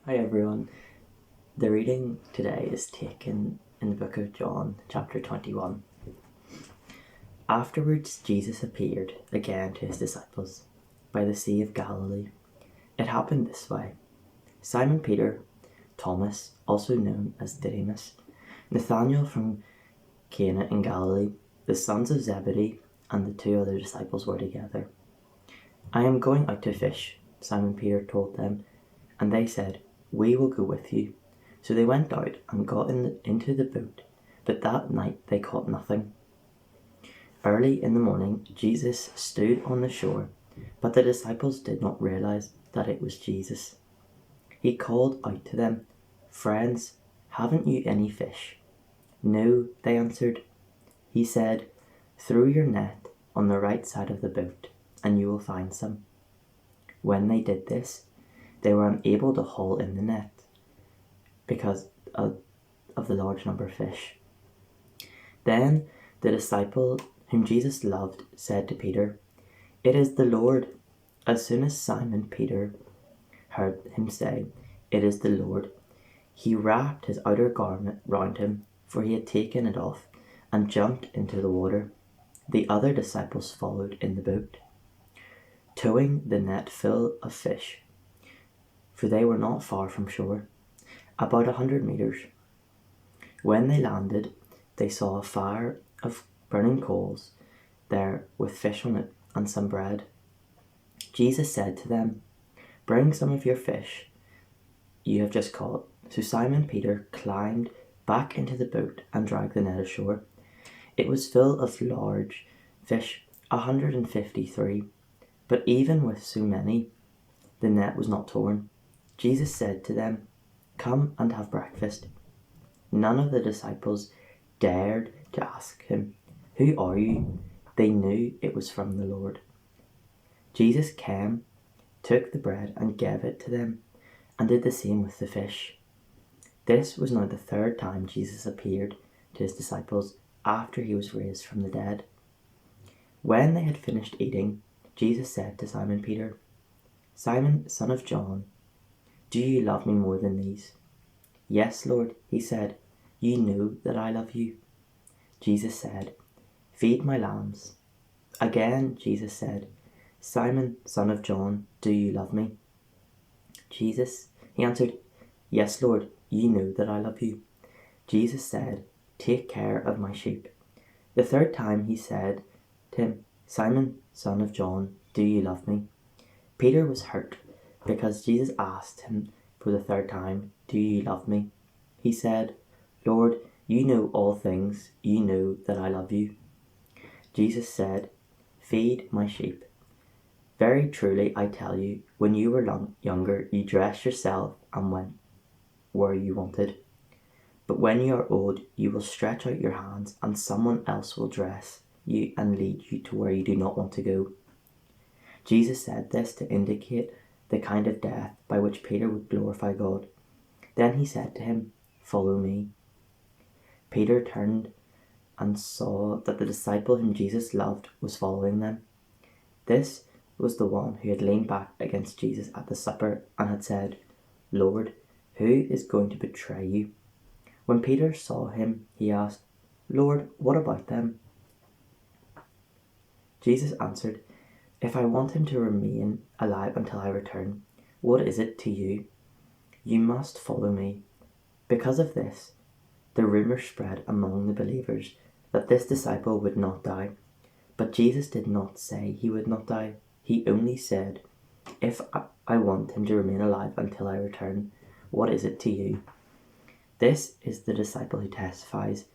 Hi everyone. The reading today is taken in the book of John, chapter 21. Afterwards, Jesus appeared again to his disciples by the Sea of Galilee. It happened this way. Simon Peter, Thomas, also known as Didymus, Nathanael from Cana in Galilee, the sons of Zebedee, and the two other disciples were together. "I am going out to fish," Simon Peter told them, and they said, "We will go with you." So they went out and got into the boat, but that night they caught nothing. Early in the morning, Jesus stood on the shore, but the disciples did not realize that it was Jesus. He called out to them, "Friends, haven't you any fish?" "No," they answered. He said, "Throw your net on the right side of the boat, and you will find some." When they did this, they were unable to haul in the net because of the large number of fish. Then the disciple whom Jesus loved said to Peter, "It is the Lord." As soon as Simon Peter heard him say, "It is the Lord," he wrapped his outer garment round him, for he had taken it off, and jumped into the water. The other disciples followed in the boat, towing the net full of fish, for they were not far from shore, about 100 meters. When they landed, they saw a fire of burning coals there with fish on it and some bread. Jesus said to them, "Bring some of your fish you have just caught." So Simon Peter climbed back into the boat and dragged the net ashore. It was full of large fish, 153, but even with so many, the net was not torn. Jesus said to them, "Come and have breakfast." None of the disciples dared to ask him, "Who are you?" They knew it was from the Lord. Jesus came, took the bread and gave it to them, and did the same with the fish. This was now the third time Jesus appeared to his disciples after he was raised from the dead. When they had finished eating, Jesus said to Simon Peter, "Simon, son of John, do you love me more than these?" "Yes, Lord," he said, "you know that I love you." Jesus said, "Feed my lambs." Again Jesus said, "Simon, son of John, do you love me?" He answered, "Yes, Lord, you know that I love you." Jesus said, "Take care of my sheep." The third time he said to him, "Simon, son of John, do you love me?" Peter was hurt because Jesus asked him for the third time, "Do you love me?" He said, "Lord, you know all things. You know that I love you." Jesus said, "Feed my sheep. Very truly I tell you, when you were younger, you dressed yourself and went where you wanted. But when you are old, you will stretch out your hands, and someone else will dress you and lead you to where you do not want to go." Jesus said this to indicate the kind of death by which Peter would glorify God. Then he said to him, "Follow me." Peter turned and saw that the disciple whom Jesus loved was following them. This was the one who had leaned back against Jesus at the supper and had said, "Lord, who is going to betray you?" When Peter saw him, he asked, "Lord, what about them?" Jesus answered, "If I want him to remain alive until I return, what is it to you? You must follow me." Because of this, the rumor spread among the believers that this disciple would not die. But Jesus did not say he would not die. He only said, "If I want him to remain alive until I return, what is it to you?" This is the disciple who testifies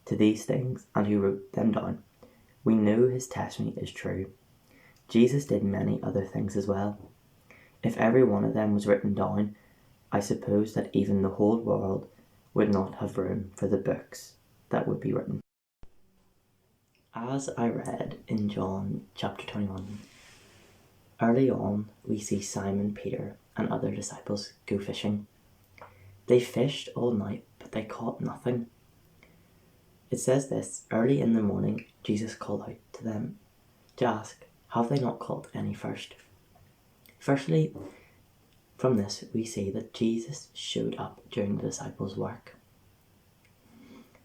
to these things and who wrote them down. We know his testimony is true. Jesus did many other things as well. If every one of them was written down, I suppose that even the whole world would not have room for the books that would be written. As I read in John chapter 21, early on we see Simon Peter and other disciples go fishing. They fished all night, but they caught nothing. It says this, early in the morning, Jesus called out to them to ask, have they not caught any first? Firstly, From this, we see that Jesus showed up during the disciples' work.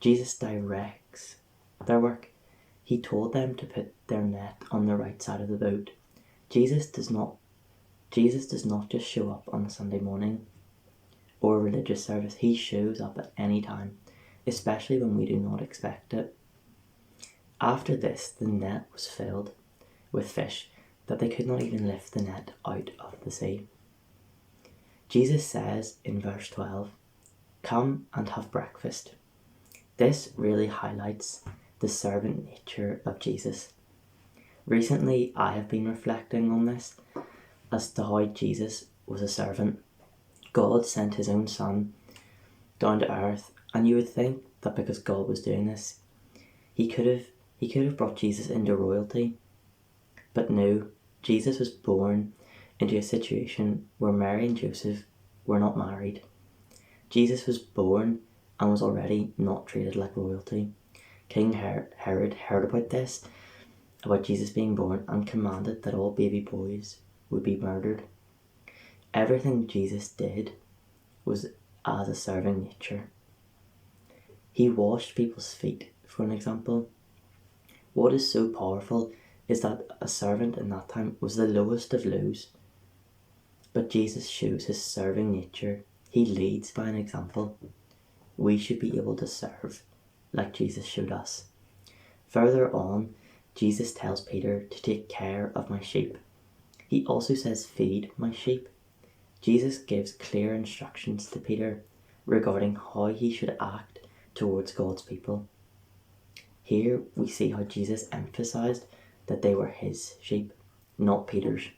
Jesus directs their work. He told them to put their net on the right side of the boat. Jesus does not just show up on a Sunday morning or a religious service. He shows up at any time, especially when we do not expect it. After this, the net was filled with fish that they could not even lift the net out of the sea. Jesus says in verse 12, "Come and have breakfast." This really highlights the servant nature of Jesus. Recently, I have been reflecting on this as to how Jesus was a servant. God sent his own son down to earth, and you would think that because God was doing this, he could have brought Jesus into royalty. But no, Jesus was born into a situation where Mary and Joseph were not married. Jesus was born and was already not treated like royalty. King Herod heard about this, about Jesus being born, and commanded that all baby boys would be murdered. Everything Jesus did was as a serving nature. He washed people's feet, for an example. What is so powerful is that a servant in that time was the lowest of lows. But Jesus shows his serving nature. He leads by an example. We should be able to serve like Jesus showed us. Further on, Jesus tells Peter to take care of my sheep. He also says, "Feed my sheep." Jesus gives clear instructions to Peter regarding how he should act towards God's people. Here we see how Jesus emphasized that they were his sheep, not Peter's.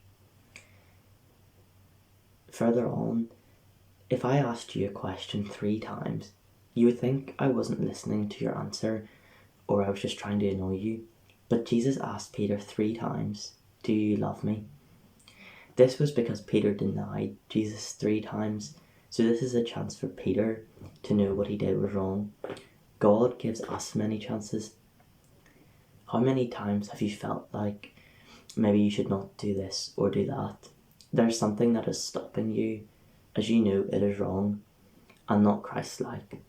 Further on, if I asked you a question 3 times, you would think I wasn't listening to your answer or I was just trying to annoy you. But Jesus asked Peter 3 times, "Do you love me?" This was because Peter denied Jesus 3 times, so this is a chance for Peter to know what he did was wrong. God gives us many chances. How many times have you felt like maybe you should not do this or do that? There's something that is stopping you, as you know it is wrong and not Christ-like,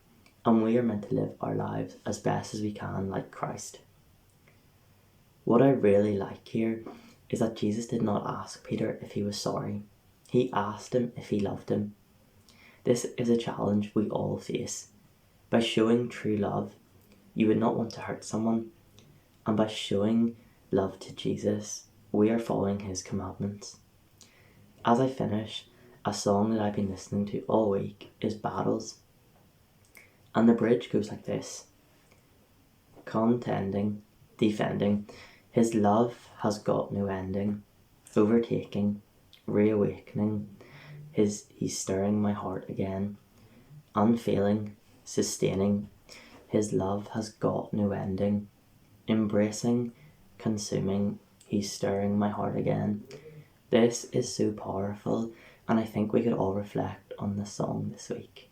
and we are meant to live our lives as best as we can like Christ. What I really like here is that Jesus did not ask Peter if he was sorry. He asked him if he loved him. This is a challenge we all face. By showing true love, you would not want to hurt someone, and by showing love to Jesus, we are following his commandments. As I finish, a song that I've been listening to all week is Battles, and the bridge goes like this: contending, defending, his love has got no ending, overtaking, reawakening, he's stirring my heart again, unfailing, sustaining, his love has got no ending, embracing, consuming, he's stirring my heart again. This is so powerful, and I think we could all reflect on this song this week.